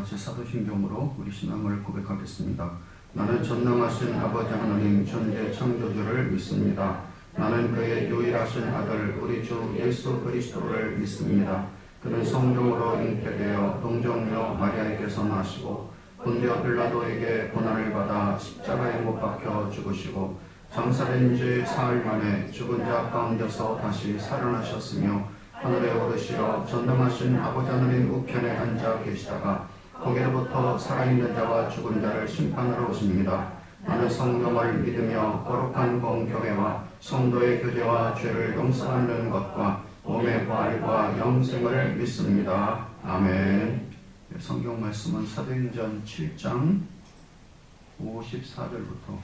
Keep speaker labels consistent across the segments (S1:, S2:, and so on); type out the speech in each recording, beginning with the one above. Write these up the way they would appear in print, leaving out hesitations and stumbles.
S1: 같이 사도신경으로 우리 신앙을 고백하겠습니다. 나는 전능하신 아버지 하나님 전대 창조주를 믿습니다. 나는 그의 유일하신 아들 우리 주 예수 그리스도를 믿습니다. 그는 성령으로 잉태되어 동정녀 마리아에게서 나시고 본디오 빌라도에게 고난을 받아 십자가에 못 박혀 죽으시고 장사된 지 사흘 만에 죽은 자 가운데서 다시 살아나셨으며 하늘에 오르시어 전능하신 아버지 하나님 우편에 앉아 계시다가 거기로부터 살아있는 자와 죽은 자를 심판하러 오십니다. 나는 성령을 믿으며 거룩한 공교회와 성도의 교제와 죄를 용서하는 것과 몸의 부활과 영생을 믿습니다. 아멘. 성경 말씀은 사도행전 7장 54절부터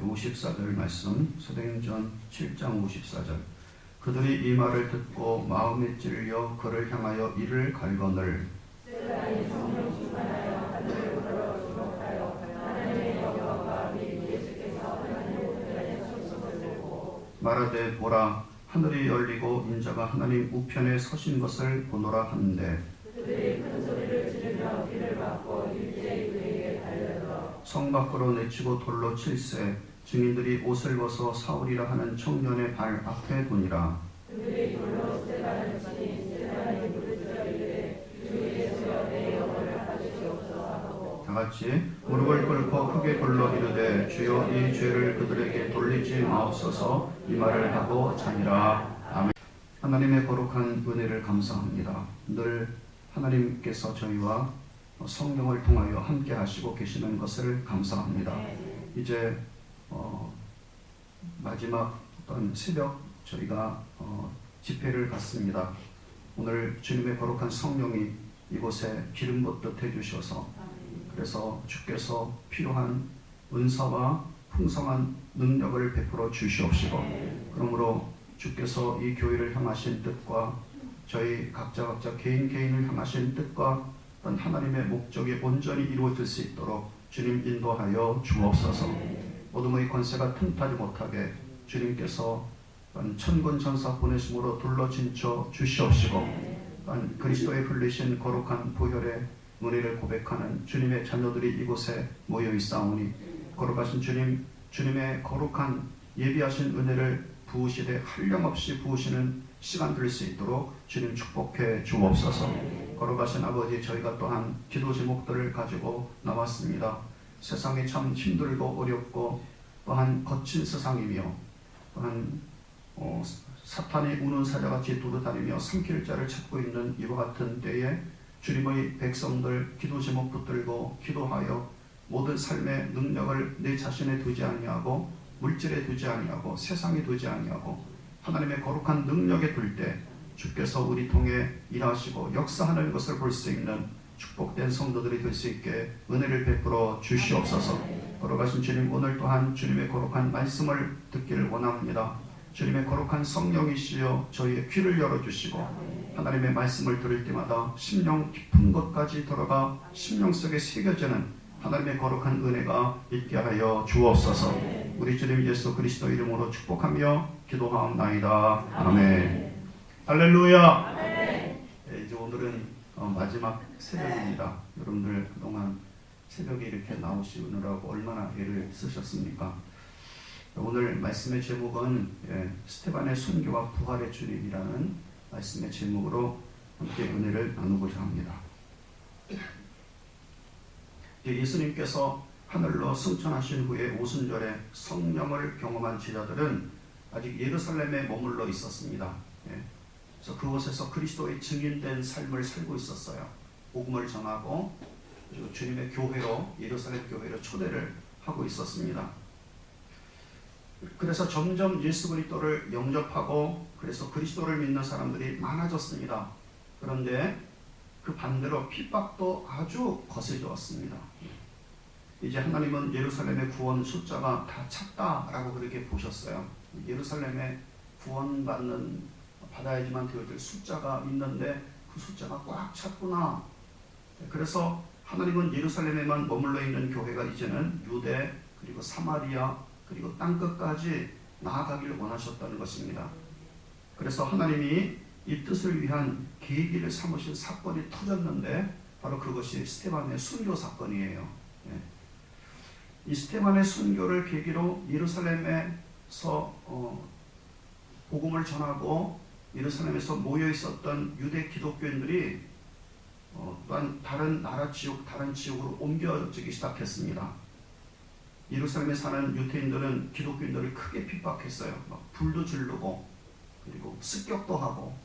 S1: 54절 말씀, 사도행전 7장 54절. 그들이 이 말을 듣고 마음에 찔려 그를 향하여 이를 갈거늘 말하되 보라 하늘이 열리고 인자가 하나님 우편에 서신 것을 보노라 하는데 그들이 큰 소리를 지르며 귀를 막고 일제히 그에게 달려들어 성 밖으로 내치고 돌로 칠세 증인들이 옷을 벗어 사울이라 하는 청년의 발 앞에 보니라. 그들이 돌로 스테반을 치니 스테반이 부르짖어 이르되 주 예수여 내 영혼을 받으시옵소서 하고 다같이 무릎을 꿇고 크게 불러 이르되 주여 이 죄를 그들에게 돌리지 마옵소서 이 말을 하고 자니라. 아멘. 하나님의 거룩한 은혜를 감사합니다. 늘 하나님께서 저희와 성령을 통하여 함께 하시고 계시는 것을 감사합니다. 이제 마지막 어떤 새벽 저희가 집회를 갖습니다. 오늘 주님의 거룩한 성령이 이곳에 기름 붓듯 해주셔서 그래서 주께서 필요한 은사와 풍성한 능력을 베풀어 주시옵시고 그러므로 주께서 이 교회를 향하신 뜻과 저희 각자 개인을 향하신 뜻과 하나님의 목적이 온전히 이루어질 수 있도록 주님 인도하여 주옵소서. 어둠의 권세가 틈타지 못하게 주님께서 천군 천사 보내심으로 둘러진쳐 주시옵시고 그리스도의 흘리신 거룩한 보혈의 은혜를 고백하는 주님의 자녀들이 이곳에 모여 있사오니 거룩하신 주님의 거룩한 예비하신 은혜를 부으시되 한량없이 부으시는 시간 될 수 있도록 주님 축복해 주옵소서. 거룩하신 아버지 저희가 또한 기도 제목들을 가지고 나왔습니다. 세상이 참 힘들고 어렵고 또한 거친 세상이며 또한 사탄이 우는 사자같이 두루다니며 삼킬 자를 찾고 있는 이와 같은 때에 주님의 백성들 기도 제목 붙들고 기도하여 모든 삶의 능력을 내 자신에 두지 아니하고 물질에 두지 아니하고 세상에 두지 아니하고 하나님의 거룩한 능력에 둘 때 주께서 우리 통해 일하시고 역사하는 것을 볼 수 있는 축복된 성도들이 될 수 있게 은혜를 베풀어 주시옵소서. 거룩하신 주님 오늘 또한 주님의 거룩한 말씀을 듣기를 원합니다. 주님의 거룩한 성령이시여 저희의 귀를 열어주시고 하나님의 말씀을 들을 때마다 심령 깊은 곳까지 들어가 심령 속에 새겨지는 하나님의 거룩한 은혜가 있게 하여 주옵소서. 우리 주님 예수 그리스도 이름으로 축복하며 기도하옵나이다. 아멘. 할렐루야. 이제 오늘은 마지막 새벽입니다. 여러분들 그동안 새벽에 이렇게 나오시느라고 얼마나 애를 쓰셨습니까? 오늘 말씀의 제목은 스테반의 순교와 부활의 주님이라는 말씀의 제목으로 함께 은혜를 나누고자 합니다. 예수님께서 하늘로 승천하신 후에 오순절에 성령을 경험한 제자들은 아직 예루살렘에 머물러 있었습니다. 그래서 그곳에서 그리스도의 증인된 삶을 살고 있었어요. 복음을 전하고 주님의 교회로 예루살렘 교회로 초대를 하고 있었습니다. 그래서 점점 예수 그리스도를 영접하고 그래서 그리스도를 믿는 사람들이 많아졌습니다. 그런데 그 반대로 핍박도 아주 거세졌습니다. 이제 하나님은 예루살렘의 구원 숫자가 다 찼다라고 그렇게 보셨어요. 예루살렘에 받아야지만 되어질 숫자가 있는데 그 숫자가 꽉 찼구나. 그래서 하나님은 예루살렘에만 머물러 있는 교회가 이제는 유대 그리고 사마리아 그리고 땅끝까지 나아가기를 원하셨다는 것입니다. 그래서 하나님이 이 뜻을 위한 계기를 삼으신 사건이 터졌는데 바로 그것이 스데반의 순교 사건이에요. 이 스데반의 순교를 계기로 예루살렘에서 복음을 전하고 예루살렘에서 모여 있었던 유대 기독교인들이 또한 다른 나라 지역, 다른 지역으로 옮겨지기 시작했습니다. 예루살렘에 사는 유대인들은 기독교인들을 크게 핍박했어요. 막 불도 지르고 그리고 습격도 하고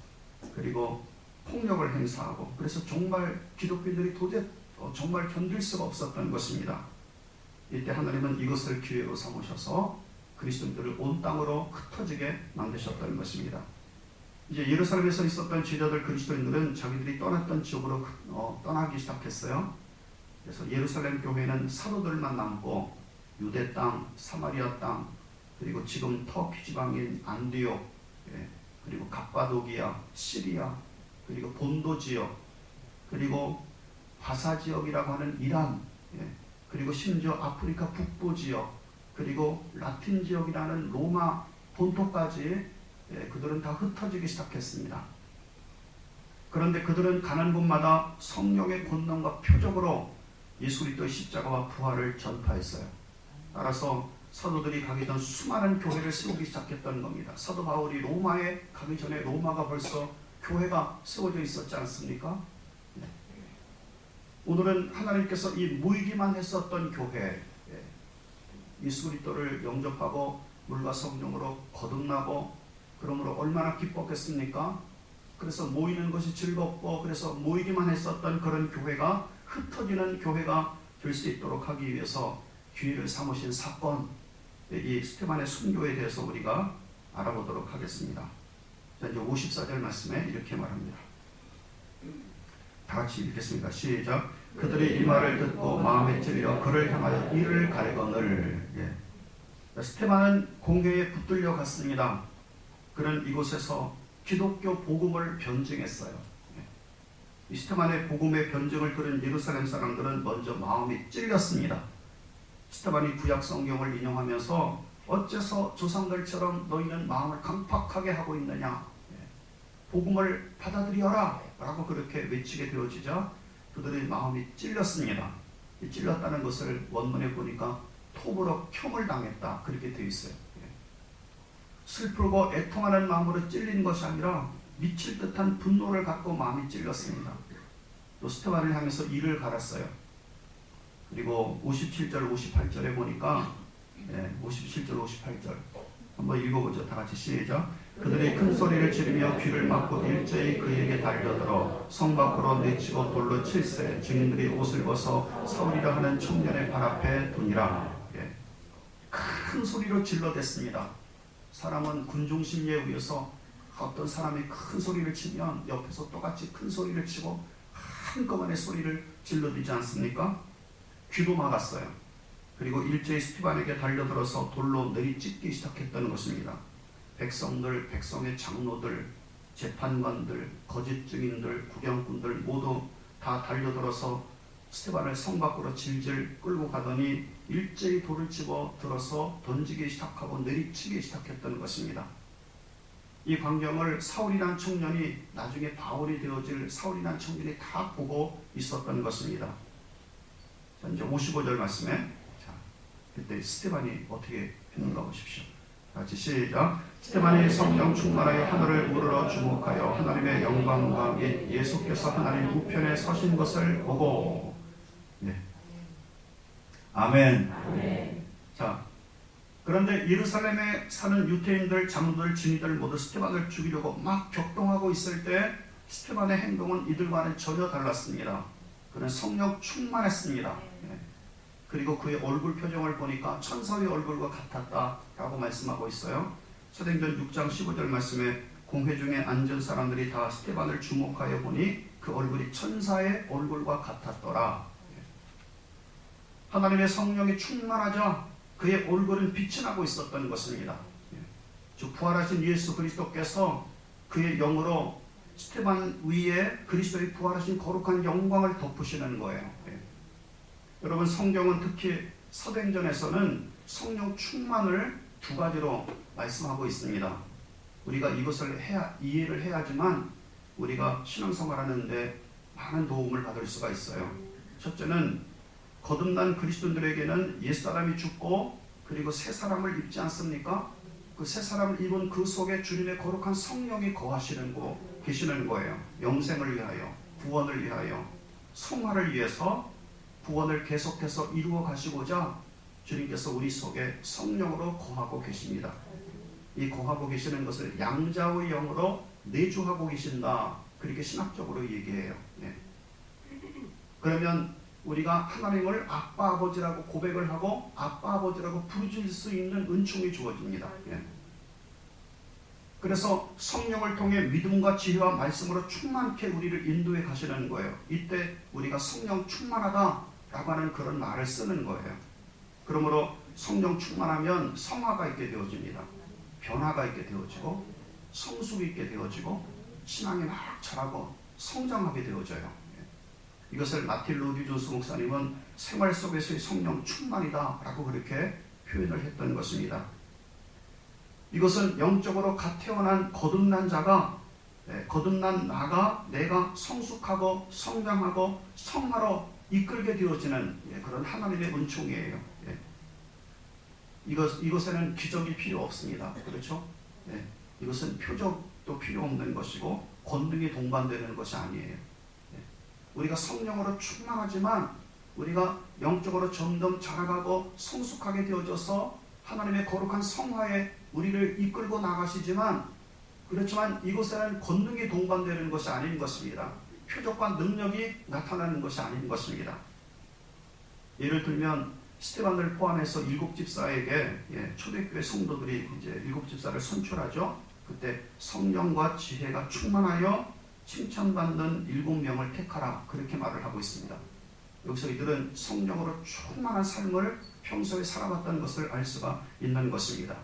S1: 그리고 폭력을 행사하고, 그래서 정말 기독교인들이 도저히 정말 견딜 수가 없었던 것입니다. 이때 하나님은 이것을 기회로 삼으셔서 그리스도인들을 온 땅으로 흩어지게 만드셨던 것입니다. 이제 예루살렘에서 있었던 지도자들 그리스도인들은 자기들이 떠났던 지역으로 떠나기 시작했어요. 그래서 예루살렘 교회는 사도들만 남고 유대 땅, 사마리아 땅, 그리고 지금 터키 지방인 안디옥, 그리고 갑바도기아, 시리아, 그리고 본도 지역, 그리고 바사 지역이라고 하는 이란, 그리고 심지어 아프리카 북부 지역, 그리고 라틴 지역이라는 로마 본토까지 그들은 다 흩어지기 시작했습니다. 그런데 그들은 가는 곳마다 성령의 권능과 표적으로 예수 그리스도의 십자가와 부활을 전파했어요. 따라서 사도들이 가기 전 수많은 교회를 세우기 시작했던 겁니다. 사도 바울이 로마에 가기 전에 로마가 벌써 교회가 세워져 있었지 않습니까? 오늘은 하나님께서 이 모이기만 했었던 교회, 예수 그리스도를 영접하고 물과 성령으로 거듭나고 그러므로 얼마나 기뻤겠습니까? 그래서 모이는 것이 즐겁고 그래서 모이기만 했었던 그런 교회가 흩어지는 교회가 될 수 있도록 하기 위해서 기회를 삼으신 사건, 이 스데반의 순교에 대해서 우리가 알아보도록 하겠습니다. 자, 이제 54절 말씀에 이렇게 말합니다. 다 같이 읽겠습니다. 시작. 그들이 이 말을 듣고 마음에 찔려 그를 향하여 이를 갈거늘. 스데반은 공회에 붙들려 갔습니다. 그는 이곳에서 기독교 복음을 변증했어요. 이 스데반의 복음의 변증을 들은 예루살렘 사람들은 먼저 마음이 찔렸습니다. 스데반이 구약 성경을 인용하면서 어째서 조상들처럼 너희는 마음을 강팍하게 하고 있느냐, 복음을 받아들여라 라고 그렇게 외치게 되어지자 그들의 마음이 찔렸습니다. 이 찔렸다는 것을 원문에 보니까 톱으로 켬을 당했다 그렇게 되어 있어요. 슬프고 애통하는 마음으로 찔린 것이 아니라 미칠 듯한 분노를 갖고 마음이 찔렸습니다. 또 스데반을 향해서 이를 갈았어요. 그리고 57절 58절에 보니까 57절 58절 한번 읽어보죠. 다 같이 시작. 그들이 큰 소리를 지르며 귀를 막고 일제히 그에게 달려들어 성 밖으로 내치고 돌로 칠세. 증인들이 옷을 벗어 사울이라 하는 청년의 발 앞에 두니라. 큰 소리로 질러댔습니다. 사람은 군중심리에 의해서 어떤 사람이 큰 소리를 치면 옆에서 똑같이 큰 소리를 치고 한꺼번에 소리를 질러대지 않습니까? 귀도 막았어요. 그리고 일제히 스데반에게 달려들어서 돌로 내리찢기 시작했다는 것입니다. 백성들, 백성의 장로들, 재판관들, 거짓 증인들, 구경꾼들 모두 다 달려들어서 스데반을 성 밖으로 질질 끌고 가더니 일제히 돌을 집어 들어서 던지기 시작하고 내리치기 시작했던 것입니다. 이 광경을 사울이란 청년이, 나중에 바울이 되어질 사울이란 청년이 다 보고 있었던 것입니다. 자, 이제 55절 말씀에, 자, 그때 스데반이 어떻게 했는가 보십시오. 같이 시작. 스데반이 성령 충만하여 하늘을 우러러 주목하여 하나님의 영광과 및 예수께서 하나님 우편에 서신 것을 보고. 아멘. 아멘. 자, 그런데 예루살렘에 사는 유대인들, 장로들, 증인들 모두 스데반을 죽이려고 막 격동하고 있을 때 스데반의 행동은 이들과는 전혀 달랐습니다. 그는 성령 충만했습니다. 그리고 그의 얼굴 표정을 보니까 천사의 얼굴과 같았다라고 말씀하고 있어요. 사도행전 6장 15절 말씀에 공회 중에 앉은 사람들이 다 스데반을 주목하여 보니 그 얼굴이 천사의 얼굴과 같았더라. 하나님의 성령이 충만하자 그의 얼굴은 빛이 나고 있었던 것입니다. 즉 부활하신 예수 그리스도께서 그의 영으로 스데반 위에 그리스도의 부활하신 거룩한 영광을 덮으시는 거예요. 여러분, 성경은 특히 사도행전에서는 성령 충만을 두 가지로 말씀하고 있습니다. 우리가 이것을 이해를 해야지만 우리가 신앙생활하는데 많은 도움을 받을 수가 있어요. 첫째는 거듭난 그리스도인들에게는 옛사람이 죽고 그리고 새 사람을 입지 않습니까? 그 새 사람을 입은 그 속에 주님의 거룩한 성령이 거하시는 계시는 거예요. 영생을 위하여, 구원을 위하여, 성화를 위해서 구원을 계속해서 이루어 가시고자 주님께서 우리 속에 성령으로 거하고 계십니다. 이 거하고 계시는 것을 양자의 영으로 내주하고 계신다. 그렇게 신학적으로 얘기해요. 예. 그러면 우리가 하나님을 아빠 아버지라고 고백을 하고 아빠 아버지라고 부르실 수 있는 은총이 주어집니다. 예. 그래서 성령을 통해 믿음과 지혜와 말씀으로 충만케 우리를 인도해 가시는 거예요. 이때 우리가 성령 충만하다라고 하는 그런 말을 쓰는 거예요. 그러므로 성령 충만하면 성화가 있게 되어집니다. 변화가 있게 되어지고 성숙이 있게 되어지고 신앙이 막 자라고 성장하게 되어져요. 이것을 마틴 루디 존스 목사님은 생활 속에서의 성령 충만이다 라고 그렇게 표현을 했던 것입니다. 이것은 영적으로 갓 태어난 거듭난 자가 거듭난 나가 내가 성숙하고 성장하고 성화로 이끌게 되어지는 그런 하나님의 은총이에요. 이것에는 기적이 필요 없습니다. 그렇죠? 이것은 표적도 필요 없는 것이고 권능이 동반되는 것이 아니에요. 우리가 성령으로 충만하지만 우리가 영적으로 점점 자라가고 성숙하게 되어져서 하나님의 거룩한 성화에 우리를 이끌고 나가시지만 그렇지만 이곳에는 권능이 동반되는 것이 아닌 것입니다. 표적과 능력이 나타나는 것이 아닌 것입니다. 예를 들면 스테반을 포함해서 7집사에게 초대교회 성도들이 이제 7집사를 선출하죠. 그때 성령과 지혜가 충만하여 칭찬받는 7명을 택하라 그렇게 말을 하고 있습니다. 여기서 이들은 성령으로 충만한 삶을 평소에 살아왔다는 것을 알 수가 있는 것입니다.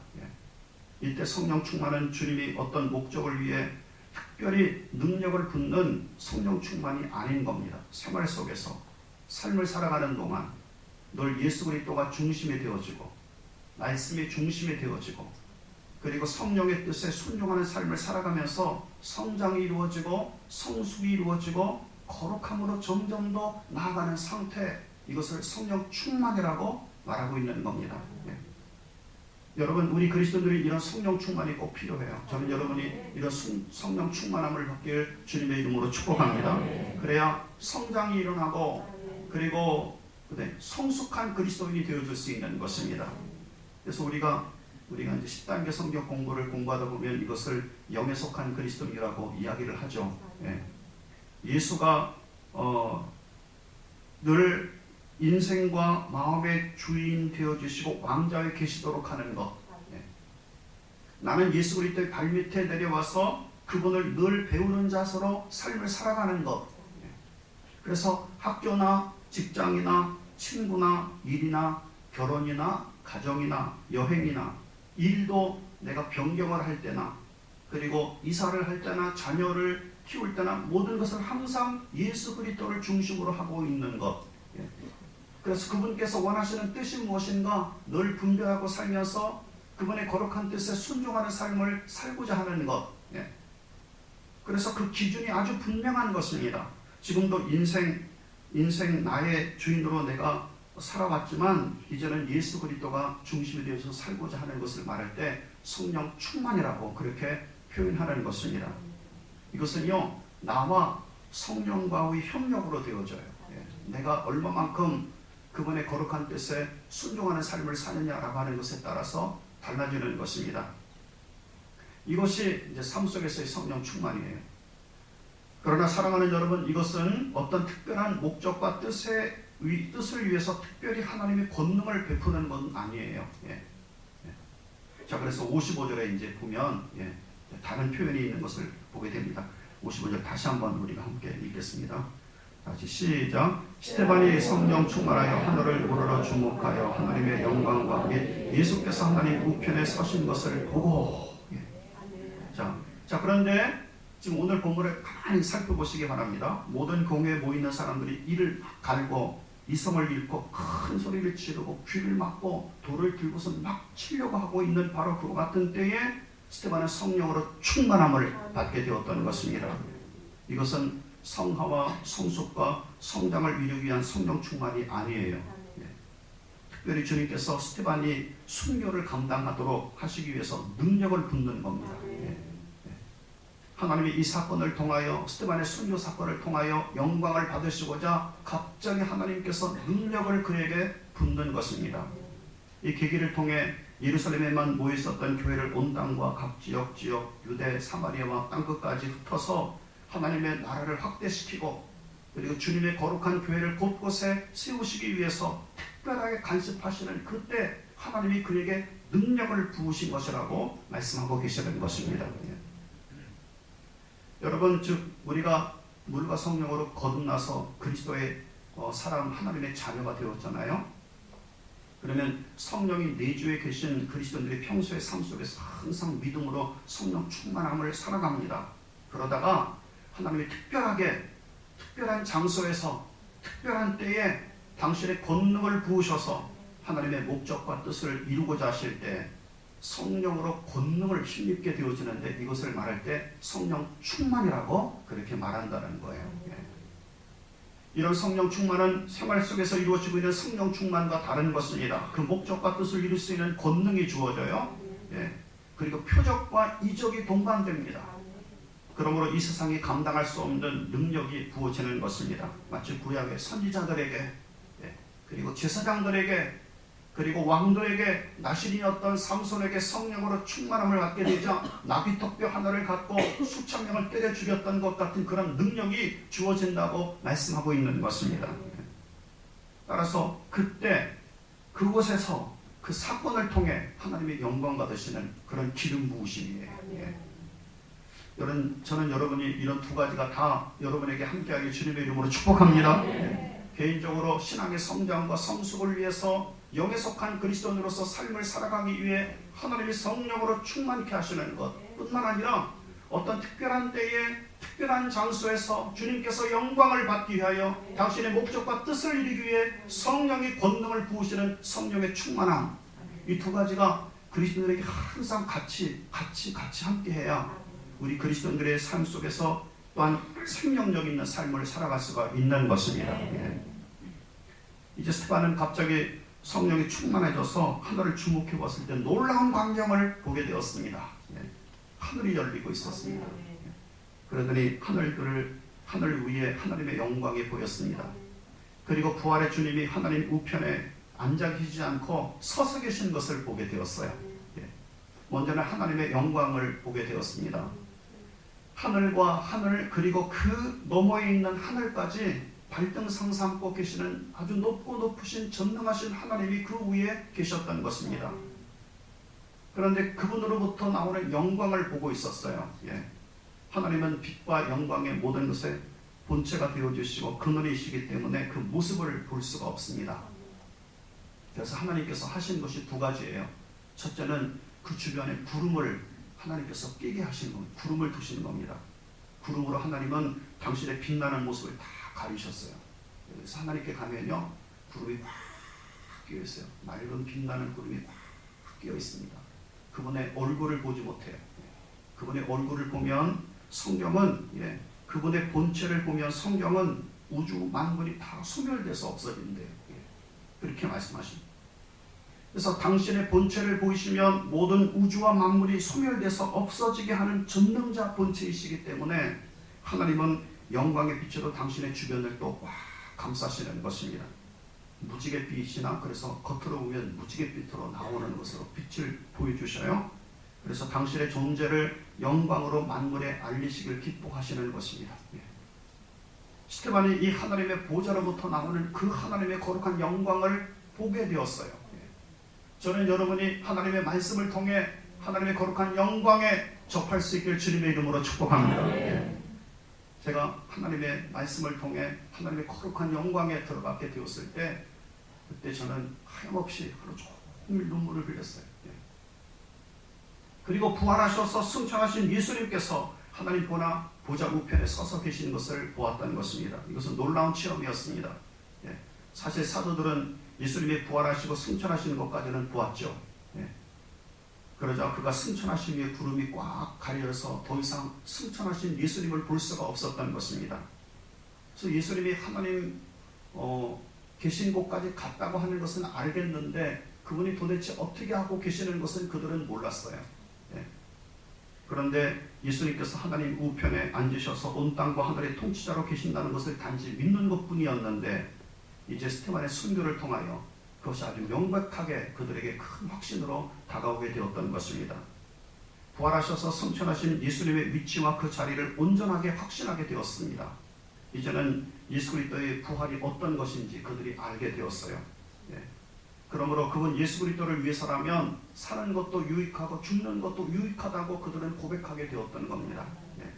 S1: 이때 성령 충만은 주님이 어떤 목적을 위해 특별히 능력을 붓는 성령 충만이 아닌 겁니다. 생활 속에서 삶을 살아가는 동안 늘 예수 그리스도가 중심이 되어지고 말씀이 중심이 되어지고 그리고 성령의 뜻에 순종하는 삶을 살아가면서 성장이 이루어지고 성숙이 이루어지고 거룩함으로 점점 더 나아가는 상태, 이것을 성령 충만이라고 말하고 있는 겁니다. 여러분, 우리 그리스도인들이 이런 성령 충만이 꼭 필요해요. 저는 여러분이 이런 성령 충만함을 받길 주님의 이름으로 축복합니다. 그래야 성장이 일어나고 그리고 성숙한 그리스도인이 되어줄 수 있는 것입니다. 그래서 우리가 이제 10단계 성경 공부를 공부하다 보면 이것을 영에 속한 그리스도인이라고 이야기를 하죠. 예수가 늘 인생과 마음의 주인 되어주시고 왕자에 계시도록 하는 것. 나는 예수 그리스도의 발밑에 내려와서 그분을 늘 배우는 자세로 삶을 살아가는 것. 그래서 학교나 직장이나 친구나 일이나 결혼이나 가정이나 여행이나 일도 내가 변경을 할 때나 그리고 이사를 할 때나 자녀를 키울 때나 모든 것을 항상 예수 그리스도를 중심으로 하고 있는 것. 그래서 그분께서 원하시는 뜻이 무엇인가 늘 분별하고 살면서 그분의 거룩한 뜻에 순종하는 삶을 살고자 하는 것. 그래서 그 기준이 아주 분명한 것입니다. 지금도 인생 나의 주인으로 내가 살아왔지만 이제는 예수 그리스도가 중심이 되어서 살고자 하는 것을 말할 때 성령 충만이라고 그렇게 표현하는 것입니다. 이것은요, 나와 성령과의 협력으로 되어져요. 내가 얼마만큼 그분의 거룩한 뜻에 순종하는 삶을 사느냐라고 하는 것에 따라서 달라지는 것입니다. 이것이 이제 삶 속에서의 성령 충만이에요. 그러나 사랑하는 여러분, 이것은 어떤 특별한 목적과 뜻을 위해서 특별히 하나님의 권능을 베푸는 건 아니에요. 자, 그래서 55절에 이제 보면 다른 표현이 있는 것을 보게 됩니다. 55절 다시 한번 우리가 함께 읽겠습니다. 다시 시작. 스테반이 성령 충만하여 하늘을 우러러 주목하여 하나님의 영광과 및 예수께서 하나님 우편에 서신 것을 보고. 자, 그런데 지금 오늘 본문을 가만히 살펴보시기 바랍니다. 모든 공회에 모이는 사람들이 이를 갈고 이성을 잃고 큰 소리를 지르고 귀를 막고 돌을 들고서 막 치려고 하고 있는 바로 그 같은 때에 스테반은 성령으로 충만함을 받게 되었던 것입니다. 이것은 성화와 성숙과 성장을 이루기 위한 성령 충만이 아니에요. 특별히 주님께서 스테반이 순교를 감당하도록 하시기 위해서 능력을 붓는 겁니다. 하나님이 이 사건을 통하여, 스테반의 순교 사건을 통하여 영광을 받으시고자 갑자기 하나님께서 능력을 그에게 붓는 것입니다. 이 계기를 통해 예루살렘에만 모여있었던 교회를 온 땅과 각 지역 유대 사마리아와 땅끝까지 흩어서 하나님의 나라를 확대시키고, 그리고 주님의 거룩한 교회를 곳곳에 세우시기 위해서 특별하게 간섭하시는 그때 하나님이 그에게 능력을 부으신 것이라고 말씀하고 계시는 것입니다. 여러분, 즉 우리가 물과 성령으로 거듭나서 그리스도의 사람, 하나님의 자녀가 되었잖아요. 그러면 성령이 내주에 계신 그리스도인들이 평소의 삶 속에서 항상 믿음으로 성령 충만함을 살아갑니다. 그러다가 하나님이 특별한 장소에서 특별한 때에 당신의 권능을 부으셔서 하나님의 목적과 뜻을 이루고자 하실 때 성령으로 권능을 힘입게 되어지는데, 이것을 말할 때 성령 충만이라고 그렇게 말한다는 거예요. 이런 성령 충만은 생활 속에서 이루어지고 있는 성령 충만과 다른 것입니다. 그 목적과 뜻을 이룰 수 있는 권능이 주어져요. 그리고 표적과 이적이 동반됩니다. 그러므로 이 세상이 감당할 수 없는 능력이 부어지는 것입니다. 마치 구약의 선지자들에게, 그리고 제사장들에게, 그리고 왕들에게, 나신이었던 삼손에게 성령으로 충만함을 갖게 되자 나비턱뼈 하나를 갖고 수천 명을 때려 죽였던 것 같은 그런 능력이 주어진다고 말씀하고 있는 것입니다. 따라서 그때 그곳에서 그 사건을 통해 하나님의 영광 받으시는 그런 기름 부으심이에요. 저는 여러분이 이런 두 가지가 다 여러분에게 함께하기 주님의 이름으로 축복합니다. 개인적으로 신앙의 성장과 성숙을 위해서 영에 속한 그리스도인으로서 삶을 살아가기 위해 하나님이 성령으로 충만케 하시는 것 뿐만 아니라 어떤 특별한 때에 특별한 장소에서 주님께서 영광을 받기 위하여 당신의 목적과 뜻을 이루기 위해 성령의 권능을 부으시는 성령의 충만함, 이 두 가지가 그리스도인들에게 항상 같이 함께해야 우리 그리스도인들의 삶 속에서 또한 생명력 있는 삶을 살아갈 수가 있는 것입니다. 이제 스테반은 갑자기 성령이 충만해져서 하늘을 주목해 봤을 때 놀라운 광경을 보게 되었습니다. 하늘이 열리고 있었습니다. 그러더니 하늘 위에 하나님의 영광이 보였습니다. 그리고 부활의 주님이 하나님 우편에 앉아 계시지 않고 서서 계신 것을 보게 되었어요. 먼저는 하나님의 영광을 보게 되었습니다. 하늘과 하늘, 그리고 그 너머에 있는 하늘까지 발등상 삼고 계시는 아주 높고 높으신 전능하신 하나님이 그 위에 계셨던 것입니다. 그런데 그분으로부터 나오는 영광을 보고 있었어요. 하나님은 빛과 영광의 모든 것에 본체가 되어주시고 근원이시기 때문에 그 모습을 볼 수가 없습니다. 그래서 하나님께서 하신 것이 두 가지예요. 첫째는 그 주변에 구름을 하나님께서 끼게 하시는 겁니다. 구름을 두시는 겁니다. 구름으로 하나님은 당신의 빛나는 모습을 다 가리셨어요. 그래서 하나님께 가면요, 구름이 꽉 끼어 있어요. 맑은 빛나는 구름이 꽉 끼어 있습니다. 그분의 얼굴을 보지 못해요. 그분의 얼굴을 보면 성경은, 그분의 본체를 보면 성경은 우주 만물이 다 소멸돼서 없어진대요. 그렇게 말씀하십니다. 그래서 당신의 본체를 보이시면 모든 우주와 만물이 소멸돼서 없어지게 하는 전능자 본체이시기 때문에 하나님은 영광의 빛으로 당신의 주변을 또 꽉 감싸시는 것입니다. 무지갯빛이나, 그래서 겉으로 보면 무지갯빛으로 나오는 것으로 빛을 보여주셔요. 그래서 당신의 존재를 영광으로 만물에 알리시길 기뻐하시는 것입니다. 스테반이 이 하나님의 보좌로부터 나오는 그 하나님의 거룩한 영광을 보게 되었어요. 저는 여러분이 하나님의 말씀을 통해 하나님의 거룩한 영광에 접할 수 있길 주님의 이름으로 축복합니다. 제가 하나님의 말씀을 통해 하나님의 거룩한 영광에 들어가게 되었을 때, 그때 저는 하염없이 하루 종일 눈물을 흘렸어요. 그리고 부활하셔서 승천하신 예수님께서 하나님 보좌 우편에 서서 계신 것을 보았다는 것입니다. 이것은 놀라운 체험이었습니다. 사실 사도들은 예수님이 부활하시고 승천하시는 것까지는 보았죠. 그러자 그가 승천하신 후에 구름이 꽉 가려서 더 이상 승천하신 예수님을 볼 수가 없었던 것입니다. 그래서 예수님이 하나님 계신 곳까지 갔다고 하는 것은 알겠는데 그분이 도대체 어떻게 하고 계시는 것은 그들은 몰랐어요. 예. 그런데 예수님께서 하나님 우편에 앉으셔서 온 땅과 하늘의 통치자로 계신다는 것을 단지 믿는 것뿐이었는데 이제 스테반의 순교를 통하여 그것이 아주 명백하게 그들에게 큰 확신으로 다가오게 되었던 것입니다. 부활하셔서 승천하신 예수님의 위치와 그 자리를 온전하게 확신하게 되었습니다. 이제는 예수 그리스도의 부활이 어떤 것인지 그들이 알게 되었어요. 예. 그러므로 그분 예수 그리스도를 위해서라면 사는 것도 유익하고 죽는 것도 유익하다고 그들은 고백하게 되었던 겁니다. 예.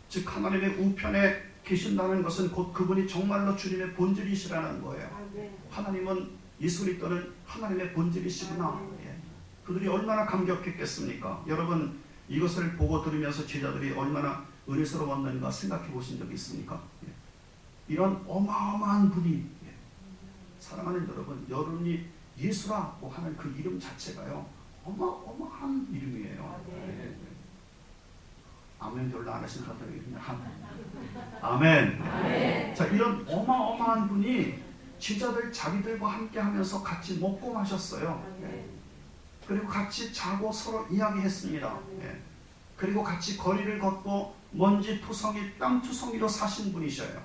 S1: 즉 하나님의 우편에 계신다는 것은 곧 그분이 정말로 주님의 본질이시라는 거예요. 하나님은 예수 그리스도는 하나님의 본질이시구나. 예. 그들이 얼마나 감격했겠습니까? 여러분 이것을 보고 들으면서 제자들이 얼마나 은혜스러웠는가 생각해 보신 적이 있습니까? 예. 이런 어마어마한 분이 사랑하는 여러분, 여러분이 예수라고 하는 그 이름 자체가요 어마어마한 이름이에요. 네. 아멘 별로 안 하시는 분들에게 아멘. 아멘. 자, 이런 어마어마한 분이 제자들 자기들과 함께 하면서 같이 먹고 마셨어요. 네. 그리고 같이 자고 서로 이야기했습니다. 네. 그리고 같이 거리를 걷고 먼지 투성이 땅 투성이로 사신 분이셔요.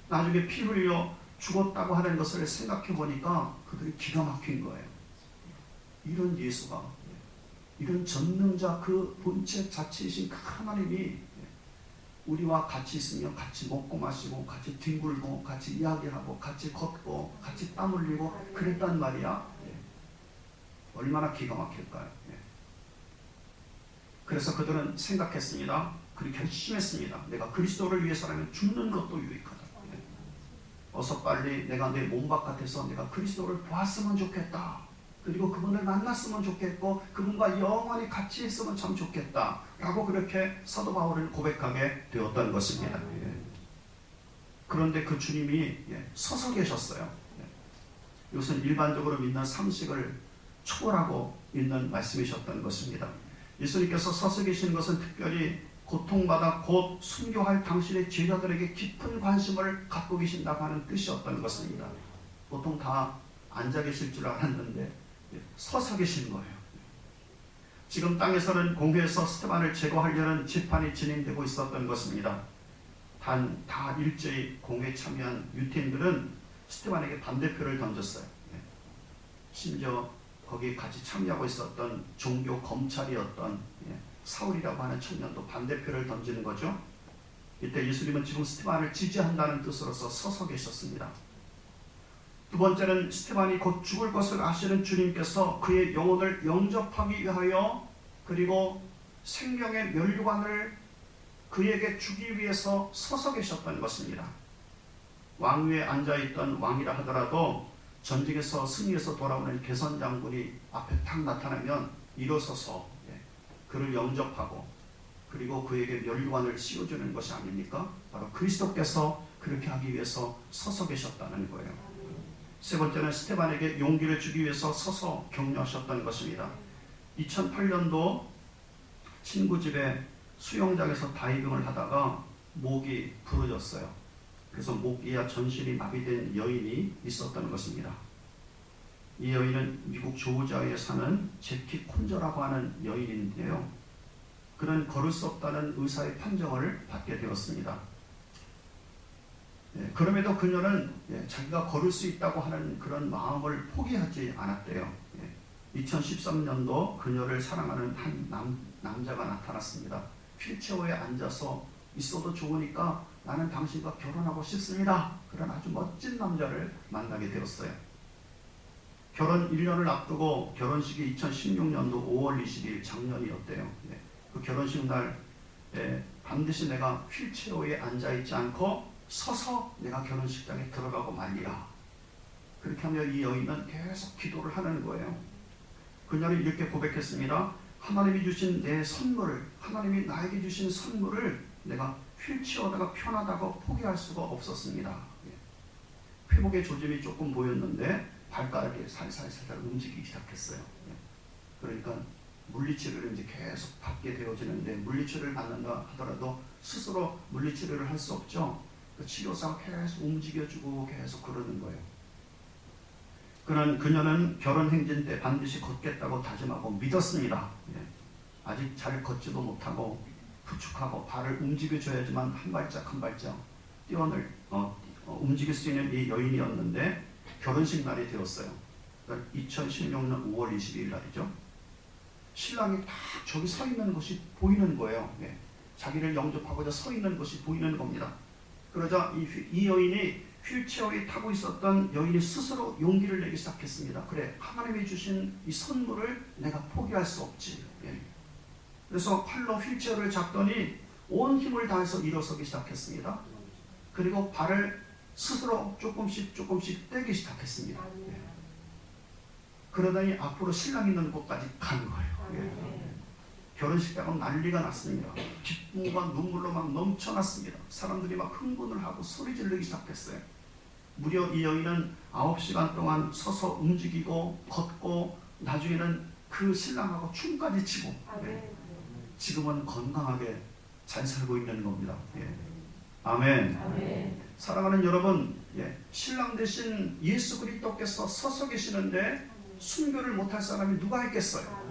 S1: 나중에 피 흘려 죽었다고 하는 것을 생각해 보니까 그들이 기가 막힌 거예요. 이런 예수가, 이런 전능자 그 본체 자체이신 그 하나님이 우리와 같이 있으며 같이 먹고 마시고 같이 뒹굴고 같이 이야기하고 같이 걷고 같이 땀 흘리고 그랬단 말이야. 얼마나 기가 막힐까요? 그래서 그들은 생각했습니다. 그리고 결심했습니다. 내가 그리스도를 위해서라면 죽는 것도 유익하다. 어서 빨리 내가 내 몸 바깥에서 내가 그리스도를 보았으면 좋겠다. 그리고 그분을 만났으면 좋겠고 그분과 영원히 같이 있으면 참 좋겠다. 라고 그렇게 사도 바울은 고백하게 되었던 것입니다. 그런데 그 주님이 서서 계셨어요. 이것은 일반적으로 믿는 상식을 초월하고 있는 말씀이셨던 것입니다. 예수님께서 서서 계신 것은 특별히 고통받아 곧 순교할 당신의 제자들에게 깊은 관심을 갖고 계신다고 하는 뜻이었던 것입니다. 보통 다 앉아 계실 줄 알았는데 서서 계신 거예요. 지금 땅에서는 공회에서 스테반을 제거하려는 재판이 진행되고 있었던 것입니다. 단 다 일제히 공회에 참여한 유태인들은 스테반에게 반대표를 던졌어요. 심지어 거기에 같이 참여하고 있었던 종교 검찰이었던 사울이라고 하는 청년도 반대표를 던지는 거죠. 이때 예수님은 지금 스테반을 지지한다는 뜻으로서 서서 계셨습니다. 두 번째는 스테반이 곧 죽을 것을 아시는 주님께서 그의 영혼을 영접하기 위하여 그리고 생명의 면류관을 그에게 주기 위해서 서서 계셨던 것입니다. 왕위에 앉아있던 왕이라 하더라도 전쟁에서 승리해서 돌아오는 개선 장군이 앞에 탁 나타나면 일어서서 그를 영접하고 그리고 그에게 면류관을 씌워주는 것이 아닙니까? 바로 그리스도께서 그렇게 하기 위해서 서서 계셨다는 거예요. 세 번째는 스테반에게 용기를 주기 위해서 서서 격려하셨던 것입니다. 2008년도 친구 집에 수영장에서 다이빙을 하다가 목이 부러졌어요. 그래서 목이와 전신이 마비된 여인이 있었던 것입니다. 이 여인은 미국 조지아에 사는 제키 콘저라고 하는 여인인데요. 그는 걸을 수 없다는 의사의 판정을 받게 되었습니다. 그럼에도 그녀는 자기가 걸을 수 있다고 하는 그런 마음을 포기하지 않았대요. 2013년도 그녀를 사랑하는 한 남자가 나타났습니다. 휠체어에 앉아서 있어도 좋으니까 나는 당신과 결혼하고 싶습니다. 그런 아주 멋진 남자를 만나게 되었어요. 결혼 1년을 앞두고 결혼식이 2016년도 5월 20일 작년이었대요. 그 결혼식 날 반드시 내가 휠체어에 앉아있지 않고 서서 내가 결혼식장에 들어가고 말리라. 그렇게 하며 이 여인은 계속 기도를 하는 거예요. 그녀는 이렇게 고백했습니다. 하나님이 주신 내 선물을, 하나님이 나에게 주신 선물을 내가 휠체어다가 편하다고 포기할 수가 없었습니다. 회복의 조짐이 조금 보였는데 발가락이 살살살살 움직이기 시작했어요. 그러니까 물리치료를 이제 계속 받게 되어지는데, 물리치료를 받는다 하더라도 스스로 물리치료를 할 수 없죠. 그 치료사가 계속 움직여주고 계속 그러는 거예요. 그녀는 결혼 행진 때 반드시 걷겠다고 다짐하고 믿었습니다. 예. 아직 잘 걷지도 못하고 부축하고 발을 움직여줘야지만 한 발짝 한 발짝 움직일 수 있는 이 여인이었는데, 결혼식 날이 되었어요. 2016년 5월 22일 날이죠. 신랑이 딱 저기 서 있는 것이 보이는 거예요. 예. 자기를 영접하고자 서 있는 것이 보이는 겁니다. 그러자 이 여인이 휠체어에 타고 있었던 여인이 스스로 용기를 내기 시작했습니다. 그래, 하나님이 주신 이 선물을 내가 포기할 수 없지. 예. 그래서 팔로 휠체어를 잡더니 온 힘을 다해서 일어서기 시작했습니다. 그리고 발을 스스로 조금씩 떼기 시작했습니다. 예. 그러더니 앞으로 신랑 있는 곳까지 간 거예요. 예. 결혼식 때는 난리가 났습니다. 기쁨과 눈물로 막 넘쳐났습니다. 사람들이 막 흥분을 하고 소리 지르기 시작했어요. 무려 이 여인은 9시간 동안 서서 움직이고 걷고, 나중에는 그 신랑하고 춤까지 추고, 예. 지금은 건강하게 잘 살고 있는 겁니다. 예. 아멘.
S2: 아멘.
S1: 사랑하는 여러분, 예. 신랑 대신 예수 그리스도께서 서서 계시는데 순교를 못할 사람이 누가 있겠어요?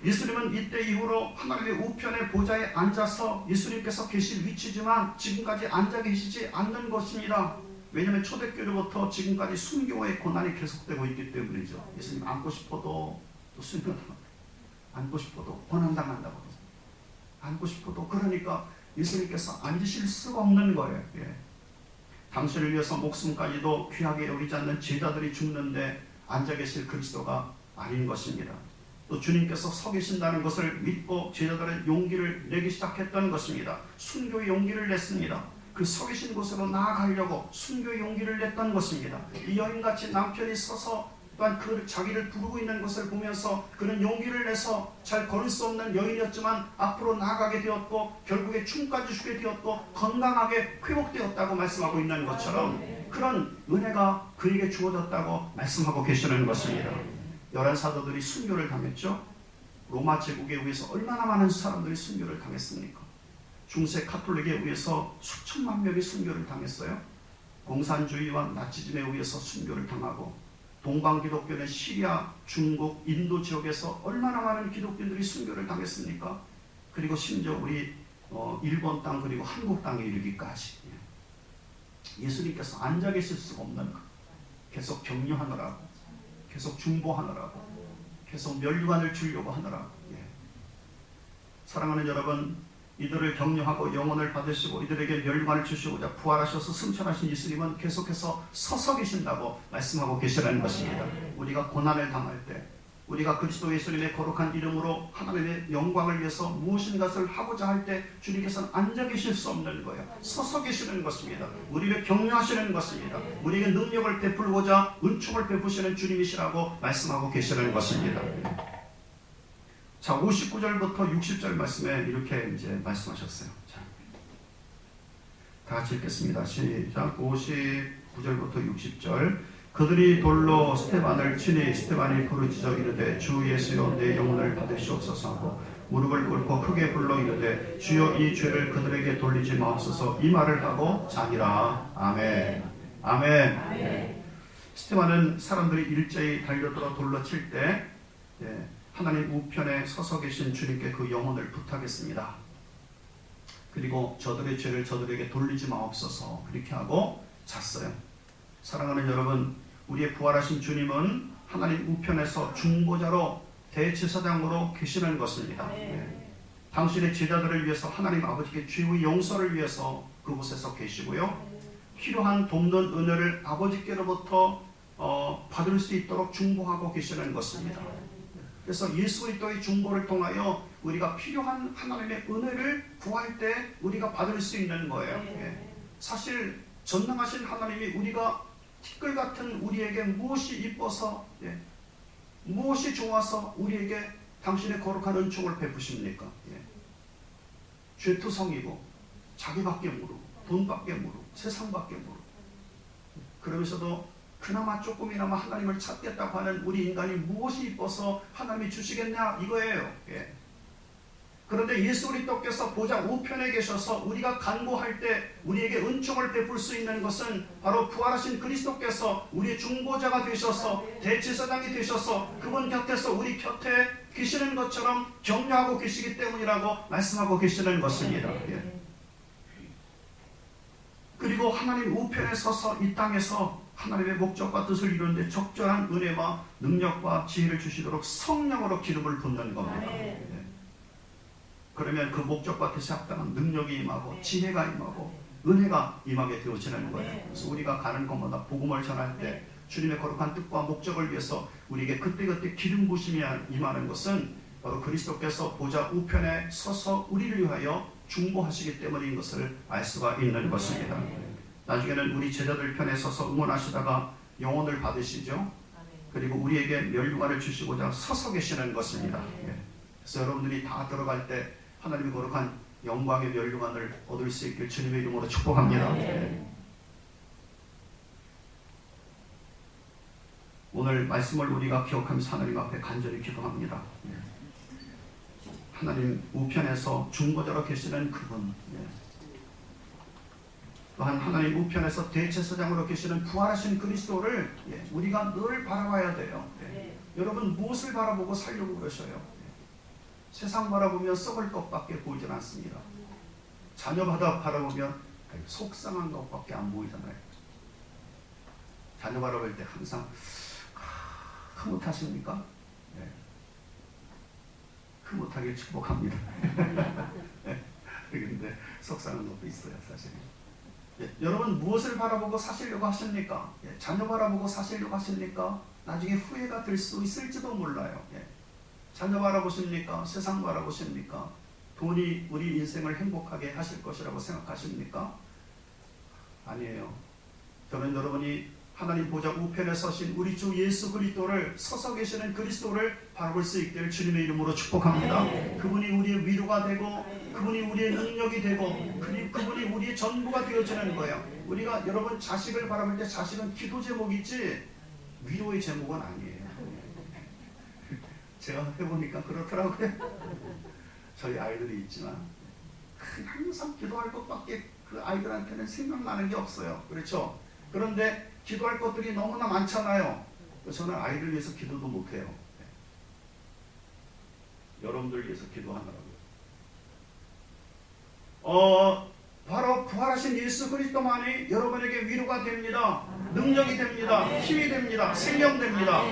S1: 예수님은 이때 이후로 하나님의 우편의 보좌에 앉아서 예수님께서 계실 위치지만 지금까지 앉아 계시지 않는 것입니다. 왜냐하면 초대교회로부터 지금까지 순교의 고난이 계속되고 있기 때문이죠. 예수님 앉고 싶어도 또 순교당한다. 앉고 싶어도 고난당한다고. 앉고 싶어도, 그러니까 예수님께서 앉으실 수가 없는 거예요. 예. 당신을 위해서 목숨까지도 귀하게 여기지 않는 제자들이 죽는데 앉아 계실 그리스도가 아닌 것입니다. 또 주님께서 서 계신다는 것을 믿고 제자들은 용기를 내기 시작했던 것입니다. 순교의 용기를 냈습니다. 그 서 계신 곳으로 나아가려고 순교의 용기를 냈던 것입니다. 이 여인같이 남편이 서서 또한 그 자기를 부르고 있는 것을 보면서 그는 용기를 내서 잘 걸을 수 없는 여인이었지만 앞으로 나아가게 되었고, 결국에 춤까지 추게 되었고, 건강하게 회복되었다고 말씀하고 있는 것처럼 그런 은혜가 그에게 주어졌다고 말씀하고 계시는 것입니다. 11사도들이 순교를 당했죠. 로마 제국에 의해서 얼마나 많은 사람들이 순교를 당했습니까? 중세 카톨릭에 의해서 수천만 명이 순교를 당했어요. 공산주의와 나치즘에 의해서 순교를 당하고, 동방기독교는 시리아, 중국, 인도 지역에서 얼마나 많은 기독교인들이 순교를 당했습니까? 그리고 심지어 우리 일본 땅, 그리고 한국 땅에 이르기까지 예수님께서 앉아 계실 수가 없는 것, 계속 격려하느라고, 계속 중보하느라고, 계속 면류관을 주려고 하느라고. 예. 사랑하는 여러분, 이들을 격려하고 영혼을 받으시고 이들에게 면류관을 주시고자 부활하셔서 승천하신 예수님은 계속해서 서서 계신다고 말씀하고 계시라는 것입니다. 우리가 고난을 당할 때, 우리가 그리스도 예수님의 거룩한 이름으로 하나님의 영광을 위해서 무엇인가를 하고자 할 때 주님께서는 앉아 계실 수 없는 거예요. 서서 계시는 것입니다. 우리를 격려하시는 것입니다. 우리에게 능력을 베풀고자 은총을 베푸시는 주님이시라고 말씀하고 계시는 것입니다. 자, 59절부터 60절 말씀에 이렇게 이제 말씀하셨어요. 자, 다 같이 읽겠습니다. 시작. 59절부터 60절. 그들이 돌로 스테반을 치니 스테반이 부르짖어 이르되 주 예수여 내 영혼을 받으시옵소서 하고 무릎을 꿇고 크게 불러 이르되 주여 이 죄를 그들에게 돌리지 마옵소서. 이 말을 하고 자니라. 아멘. 아멘. 아멘. 스테반은 사람들이 일제히 달려들어 돌로 칠 때 하나님 우편에 서서 계신 주님께 그 영혼을 부탁했습니다. 그리고 저들의 죄를 저들에게 돌리지 마옵소서, 그렇게 하고 잤어요. 사랑하는 여러분, 우리의 부활하신 주님은 하나님 우편에서 중보자로 대제사장으로 계시는 것입니다. 당신의 제자들을 위해서 하나님 아버지께 죄의 용서를 위해서 그곳에서 계시고요, 필요한 돕는 은혜를 아버지께로부터 받을 수 있도록 중보하고 계시는 것입니다. 그래서 예수 그리스도의 중보를 통하여 우리가 필요한 하나님의 은혜를 구할 때 우리가 받을 수 있는 거예요. 사실 전능하신 하나님이 우리가 티끌 같은 우리에게 무엇이 이뻐서, 무엇이 좋아서 우리에게 당신의 거룩한 은총을 베푸십니까? 죄투성이고 자기밖에 모르고 돈밖에 모르고 세상밖에 모르고, 그러면서도 그나마 조금이나마 하나님을 찾겠다고 하는 우리 인간이 무엇이 이뻐서 하나님이 주시겠냐 이거예요. 예. 그런데 예수 그리스도께서 보좌 우편에 계셔서 우리가 간구할 때 우리에게 은총을 베풀 수 있는 것은 바로 부활하신 그리스도께서 우리의 중보자가 되셔서 대제사장이 되셔서 그분 곁에서 우리 곁에 계시는 것처럼 격려하고 계시기 때문이라고 말씀하고 계시는 것입니다. 예. 그리고 하나님 우편에 서서 이 땅에서 하나님의 목적과 뜻을 이루는데 적절한 은혜와 능력과 지혜를 주시도록 성령으로 기름을 붓는 겁니다. 예. 그러면 그 목적과 뜻에 합당한 능력이 임하고 지혜가 임하고 은혜가 임하게 되어지는 거예요. 그래서 우리가 가는 곳마다 복음을 전할 때 주님의 거룩한 뜻과 목적을 위해서 우리에게 그때그때 기름 부심이 임하는 것은 바로 그리스도께서 보좌 우편에 서서 우리를 위하여 중보하시기 때문인 것을 알 수가 있는 것입니다. 나중에는 우리 제자들 편에 서서 응원하시다가 영혼을 받으시죠. 그리고 우리에게 면류관을 주시고자 서서 계시는 것입니다. 그래서 여러분들이 다 들어갈 때 하나님의 거룩한 영광의 면류관을 얻을 수 있길 주님의 이름으로 축복합니다. 오늘 말씀을 우리가 기억하면서 하나님 앞에 간절히 기도합니다. 하나님 우편에서 중보자로 계시는 그분, 또한 하나님 우편에서 대제사장으로 계시는 부활하신 그리스도를 우리가 늘 바라봐야 돼요. 여러분 무엇을 바라보고 살려고 그러셔요? 세상 바라보면 썩을 것밖에 보이진 않습니다. 자녀 바라보면 속상한 것밖에 안 보이잖아요. 자녀 바라볼 때 항상 흐뭇하십니까? 네. 흐뭇하게 축복합니다. 그런데 속상한 것도 있어요, 사실. 여러분 무엇을 바라보고 사시려고 하십니까? 자녀 바라보고 사시려고 하십니까? 나중에 후회가 될 수 있을지도 몰라요. 자녀 바라보십니까? 세상 바라보십니까? 돈이 우리 인생을 행복하게 하실 것이라고 생각하십니까? 아니에요. 저는 여러분이 하나님 보좌 우편에 서신 우리 주 예수 그리스도를 서서 계시는 그리스도를 바라볼 수 있기를 주님의 이름으로 축복합니다. 그분이 우리의 위로가 되고 그분이 우리의 능력이 되고 그분이 우리의 전부가 되어지는 거예요. 우리가 여러분 자식을 바라볼 때 자식은 기도 제목이지 위로의 제목은 아니에요. 제가 해보니까 그렇더라고요. 저희 아이들이 있지만 항상 기도할 것밖에 그 아이들한테는 생각나는 게 없어요. 그렇죠? 그런데 기도할 것들이 너무나 많잖아요. 저는 아이를 위해서 기도도 못해요. 여러분들 위해서 기도하느라고요. 바로 부활하신 예수 그리스도만이 여러분에게 위로가 됩니다. 능력이 됩니다. 힘이 됩니다. 생명됩니다.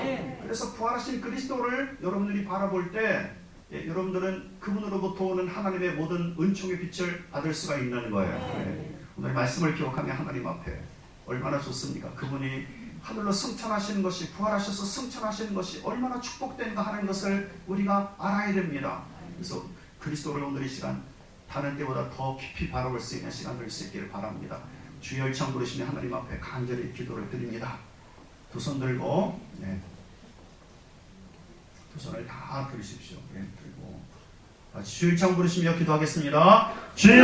S1: 그래서 부활하신 그리스도를 여러분들이 바라볼 때 여러분들은 그분으로부터 오는 하나님의 모든 은총의 빛을 받을 수가 있는 거예요. 오늘 말씀을 기억하며 하나님 앞에 얼마나 좋습니까? 그분이 하늘로 승천하시는 것이 부활하셔서 승천하시는 것이 얼마나 축복된가 하는 것을 우리가 알아야 됩니다. 그래서 그리스도를 오늘 이 시간 다른 때보다 더 깊이 바라볼 수 있는 시간 될 수 있기를 바랍니다. 주여 일창 부르시며 하나님 앞에 간절히 기도를 드립니다. 두 손 들고 두 손을 다 들으십시오. 들고 주여 일창 부르시며 기도하겠습니다. 주여!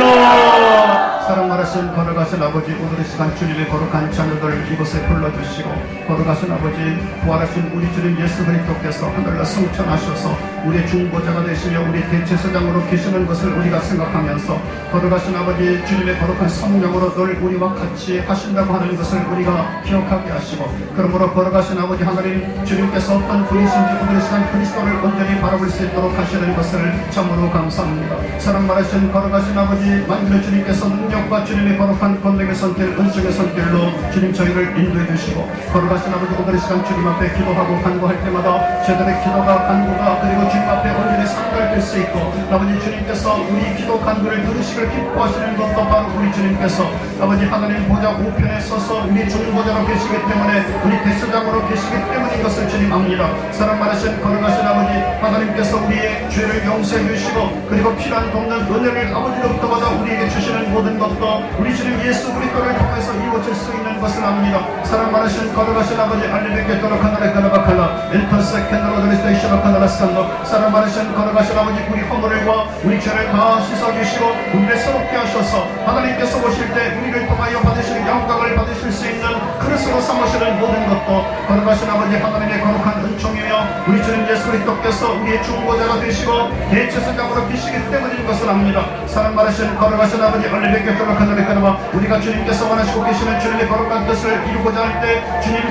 S1: 사랑 많으신 거룩하신 아버지, 오늘 이 시간 주님의 거룩한 자녀들 이곳에 불러주시고 거룩하신 아버지, 부활하신 우리 주님 예수 그리스도께서 하늘로 승천하셔서 우리의 중보자가 되시며 우리 대제사장으로 계시는 것을 우리가 생각하면서 거룩하신 아버지 주님의 거룩한 성령으로 늘 우리와 같이 하신다고 하는 것을 우리가 기억하게 하시고, 그러므로 거룩하신 아버지 하나님 주님께서 어떤 분이신지 오늘 이 시간 그리스도를 온전히 바라볼 수 있도록 하시는 것을 참으로 감사합니다. 사랑 많으신 거룩하신 아버지, 만군의 주님께서 능력과 주님의 거룩한 권능의 손길, 은총의 손길로 주님 저희를 인도해 주시고, 거룩하신 아버지 오늘 이 시간 주님 앞에 기도하고 간구할 때마다 저들의 기도가 간구가 그리고 주님 앞에 온전히 상달될 수 있고, 아버지 주님께서 우리 기도 간구를 들으시길 기뻐하시는 것도 바로 우리 주님께서 아버지 하나님 보좌 우편에 서서 우리 중보자로 계시기 때문에 우리 대제사장으로 계시기 때문인 것을 주님 압니다. 사랑 많으신 거룩하신 아버지 하나님께서 우리의 죄를 용서해 주시고 그리고 필요한 돕는 은혜를 아버지로부터 받아 우리에게 주시는 모든 것도 우리 주님 예수 그리스도를 통해서 이루어질 수 있는 것을 압니다. 사랑 많으신 거룩하신 아버지 알리베게 도록하나레 가나바칼라 엔터스 캔나로 드리스테이션을 카나라스칸도 사랑 많으신 거룩하신 아버지 아버지 우리 허물과 우리 죄를 다 씻어주시고 우리를 새롭게 하셔서 하나님께서 보실 때 우리를 통하여 받으시는 영광을 받으실 수 있는 그릇으로 삼으시는 모든 것도 거룩하신 아버지 하나님의 거룩한 은총이며 우리 주님 예수 그리스도께서 우리의 중보자가 되시고 대제사장으로 계시기 때문인 것을 압니다. 사랑 많으신 거룩하신 아버지 얼레베께 거룩한 은혜 그나마 우리가 주님께서 원하시고 계시는 주님의 거룩한 뜻을 이루고자 할 때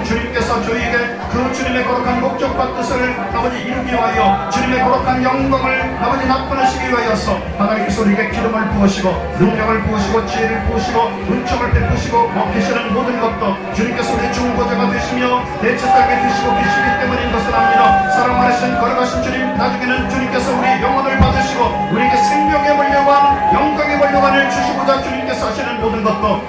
S1: 주님께서 저희에게 그 주님의 거룩한 목적과 뜻을 아버지 이루기 위하여 주님의 거룩한 영광을 아버지 나타내시기 위하여서 하나님께서 우리에게 기름을 부으시고 능력을 부으시고 지혜를 부으시고 은총을 베푸시고 먹히시는 모든 것도 주님께서 우리 중보자가 되시며 대제사장이 되시고 계시기 때문인 것을 압니다. 사랑 많으신 거룩하신 주님 나중에는 주님께서 우리 영혼을 받으시고 우리에게 생명의 물려관 영광의 물려관을 주시고자 주님께서 하시는 모든 것도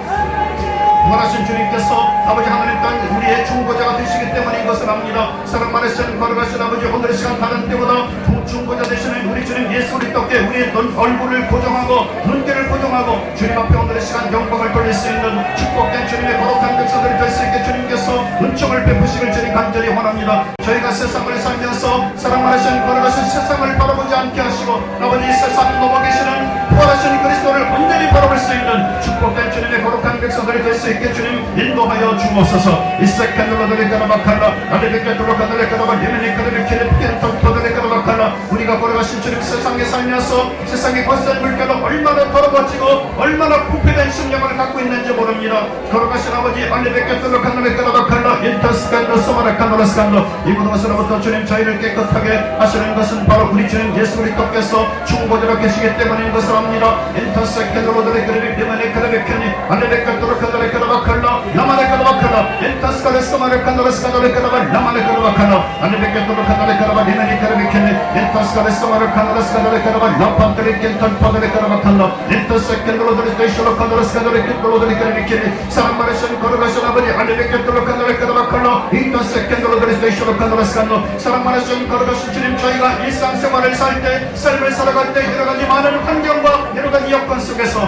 S1: 원하신 주님께서 아버지 하나님 땅 우리의 중보자가 되시기 때문인 것을 압니다. 사랑 많으신 거룩하신 아버지 오늘의 시간 다른 때보다 중보자 되시는 우리 주님 예수 그리스도께 우리의 얼굴을 고정하고 눈길을 고정하고 주님 앞에 오늘의 시간 영광을 돌릴 수 있는 축복된 주님의 거룩한 백성들이 될 수 있게 주님께서 은총을 베푸시길 주님 간절히 원합니다. 저희가 세상을 살면서 사랑 많으신 거룩하신 세상을 바라보지 않게 하시고 아버지 세상을 넘어 계시는 부활하신 그리스도를 온전히 바라볼 수 있는 축복된 주님의 거룩한 백성들이 될 수 있게 주님 인도하여 주옵소서. 이세칸노라들레카라바칼라 아레베카도로카들레카라바 예메니카르베키르피르토도레카라바칼라 우리가 걸어가신 주님 세상에 살면서 세상의 거센 물결로 얼마나 더러워지고 얼마나 부패된 심령을 갖고 있는지 모릅니다. 걸어가신 아버지 알레베카도로카들레카라바칼라 인터스칸노소마라카노라스칸노 이 모든 것으로부터 주님 저희를 깨끗하게 하시는 것은 바로 우리 주님 예수 그리스도께서 중보자로 계시기 때문인 것을 압니다. 인터스칸노로드레카르베키르메니카르베키니 알레베카도로카들레카라바칼라 라마레카라바칼라 인터스카레스마르카노라스카노레카라바 라마레카라바칼라 알레베카도로카노레카라바 리메니카르베키니 인터스카레스마르카노라스카노레카라바 라판테레켄탄파데레카라바칼라 인터스칸노로드레스테이쇼로카노라스카노레키노로드레카르베키니 사랑 많으신 거룩하신 아버지 알레베카도로카노레카라바칼라 인터스칸노로드레스테이쇼로카노라스카노 사랑 많으신 거룩하신 주님 저희가 일상생활을 살 때 삶을 살아갈 때 여러가지 많은 환경과 여러가지 여건 속에서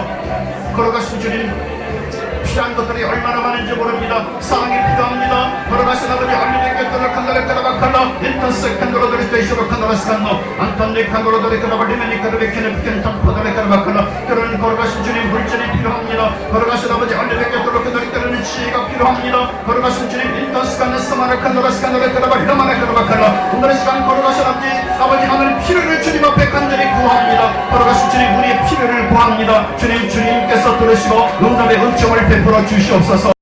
S1: 거룩하신 주님 필요한 것들이 얼마나 많은지 모릅니다. 사랑이 필요합니다. 걸어가신 아버지 알리베케토를 칸다레카라바칼라 인터스칸도로드리스테이쇼로 칸다라스칸노 안탄레칸도로드레카라바 리메니카르베키네피켄탄포다레카라바칼라 그런 걸어가신 주님 물질이 필요합니다. 걸어가신 아버지 알리베케토로 칸다레카라는 지혜가 필요합니다. 걸어가신 주님 인터스칸네스마라칸도라스칸도레카라바 라마레카라바칼라 오늘의 시간 걸어가신 아버지 하나님 필요를 주님 앞에 간절히 구합니다. 걸어가신 주님 우리의 필요를 구합니다. 주님께서 들으시고 응답의 은총을 베풀어 주시옵소서.